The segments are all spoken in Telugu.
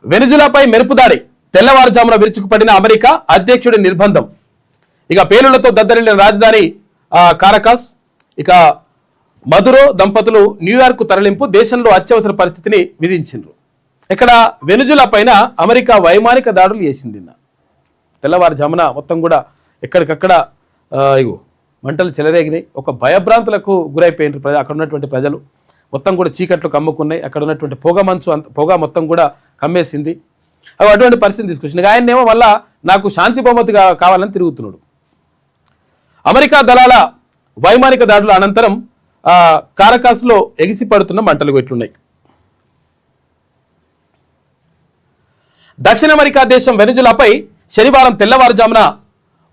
వెనుజులాపై మెరుపుదాడి, తెల్లవారుజామున విరుచుకుపడిన అమెరికా అధ్యక్షుడి నిర్బంధం. ఇక పేలుళ్లతో దద్దరిల్లిన రాజధాని కారకాస్. ఇక మదురో దంపతులు న్యూయార్క్ తరలింపు, దేశంలో అత్యవసర పరిస్థితిని విధించిండ్రు. ఇక్కడ వెనుజులా పైన అమెరికా వైమానిక దాడులు చేసింది. తెల్లవారుజామున మొత్తం కూడా ఎక్కడికక్కడ ఇగో మంటలు చెలరేగినాయి. ఒక భయభ్రాంతులకు గురైపోయినారు అక్కడ ఉన్నటువంటి ప్రజలు. మొత్తం కూడా చీకట్లు కమ్ముకున్నాయి. అక్కడ ఉన్నటువంటి పొగ మొత్తం కూడా కమ్మేసింది. అటువంటి పరిస్థితిని తీసుకొచ్చింది. ఆయనేమో మళ్ళా నాకు శాంతి బహుమతిగా కావాలని తిరుగుతున్నాడు. అమెరికా దళాల వైమానిక దాడుల అనంతరం కారకాస్లో ఎగిసి పడుతున్న మంటలు ఎట్లున్నాయి. దక్షిణ అమెరికా దేశం వెనుజులాపై శనివారం తెల్లవారుజామున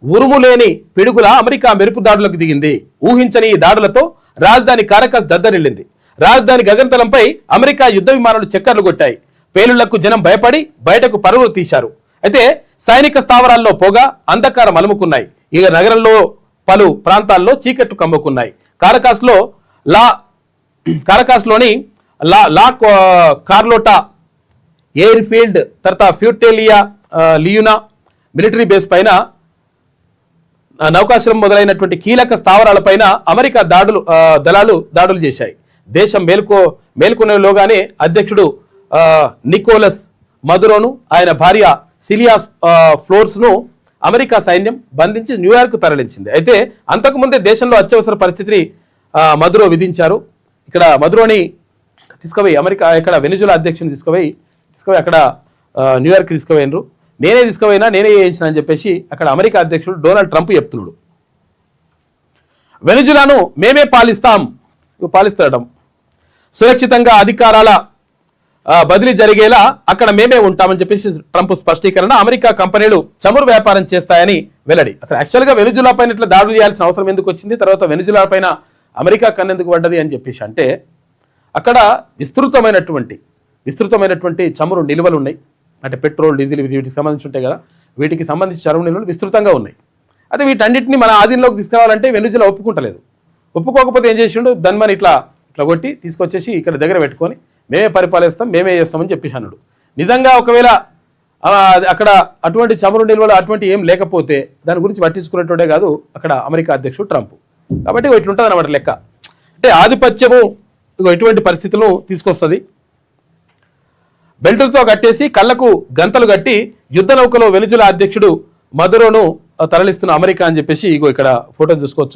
ఉరుములేని పిడుగుల అమెరికా మెరుపు దాడులకు దిగింది. ఊహించని ఈ దాడులతో రాజధాని కారకాస్ దద్దరిల్లింది. రాజధాని గగనతలంపై అమెరికా యుద్ధ విమానాలు చక్కర్లు కొట్టాయి. పేలుళ్లకు జనం భయపడి బయటకు పరుగులు తీశారు. అయితే సైనిక స్థావరాల్లో పొగ, అంధకారం అలుముకున్నాయి. ఇక నగరంలో పలు ప్రాంతాల్లో చీకట్లు కమ్ముకున్నాయి. కారకాస్లోని లా కార్లోటా ఎయిర్ ఫీల్డ్, తర్వాత ఫ్యూటేలియా లియునా మిలిటరీ బేస్ పైన, నౌకాశ్రమం మొదలైనటువంటి కీలక స్థావరాలపైన అమెరికా దళాలు దాడులు చేశాయి. దేశం మేల్కొనేలోగానే అధ్యక్షుడు నికోలస్ మదురోను, ఆయన భార్య సిలియా ఫ్లోర్స్ను అమెరికా సైన్యం బంధించి న్యూయార్క్ తరలించింది. అయితే అంతకుముందే దేశంలో అత్యవసర పరిస్థితిని మదురో విధించారు. ఇక్కడ మదురోని తీసుకుపోయి అమెరికా ఇక్కడ వెనుజులా అధ్యక్షుని తీసుకుపోయి అక్కడ న్యూయార్క్ తీసుకుపోయినరు. నేనే తీసుకుపోయినా నేనే చేయించిన అని చెప్పేసి అక్కడ అమెరికా అధ్యక్షుడు డొనాల్డ్ ట్రంప్ చెప్తున్నాడు. వెనుజులాను మేమే పాలిస్తాడటం, సురక్షితంగా అధికారాల బదిలీ జరిగేలా అక్కడ మేమే ఉంటామని చెప్పేసి ట్రంప్ స్పష్టీకరణ. అమెరికా కంపెనీలు చమురు వ్యాపారం చేస్తాయని వెల్లడి. అసలు యాక్చువల్గా వెనుజులా పైన ఇట్లా దాడులు చేయాల్సిన అవసరం ఎందుకు వచ్చింది, తర్వాత వెనుజులా పైన అమెరికా కన్నెందుకు పడ్డది అని చెప్పేసి అంటే అక్కడ విస్తృతమైనటువంటి చమురు నిల్వలు ఉన్నాయి. అంటే పెట్రోల్, డీజిల్ వీటికి సంబంధించి ఉంటాయి కదా, వీటికి సంబంధించి చమురు నిల్వలు విస్తృతంగా ఉన్నాయి. అయితే వీటన్నిటిని మన ఆధీనంలోకి తీసుకురావాలంటే వెనుజులా ఒప్పుకుంటలేదు. ఒప్పుకోకపోతే ఏం చేసిండు, దాన్ని ఇట్లా కొట్టి తీసుకొచ్చేసి ఇక్కడ దగ్గర పెట్టుకొని మేమే పరిపాలిస్తాం, మేమే చేస్తామని చెప్పేసి అన్నాడు. నిజంగా ఒకవేళ అక్కడ అటువంటి చమురు నిల్వలు అటువంటి ఏం లేకపోతే దాని గురించి పట్టించుకునేటోడే కాదు అక్కడ అమెరికా అధ్యక్షుడు ట్రంప్. కాబట్టి ఇట్లుంటుంది అన్నమాట లెక్క. అంటే ఆధిపత్యము ఎటువంటి పరిస్థితులను తీసుకొస్తుంది. బెల్టులతో కట్టేసి కళ్లకు గంతలు కట్టి యుద్ధ నౌకలో వెనుజులా అధ్యక్షుడు మదురోను తరలిస్తున్న అమెరికా అని చెప్పేసి ఇక్కడ ఫోటో చూసుకోవచ్చు.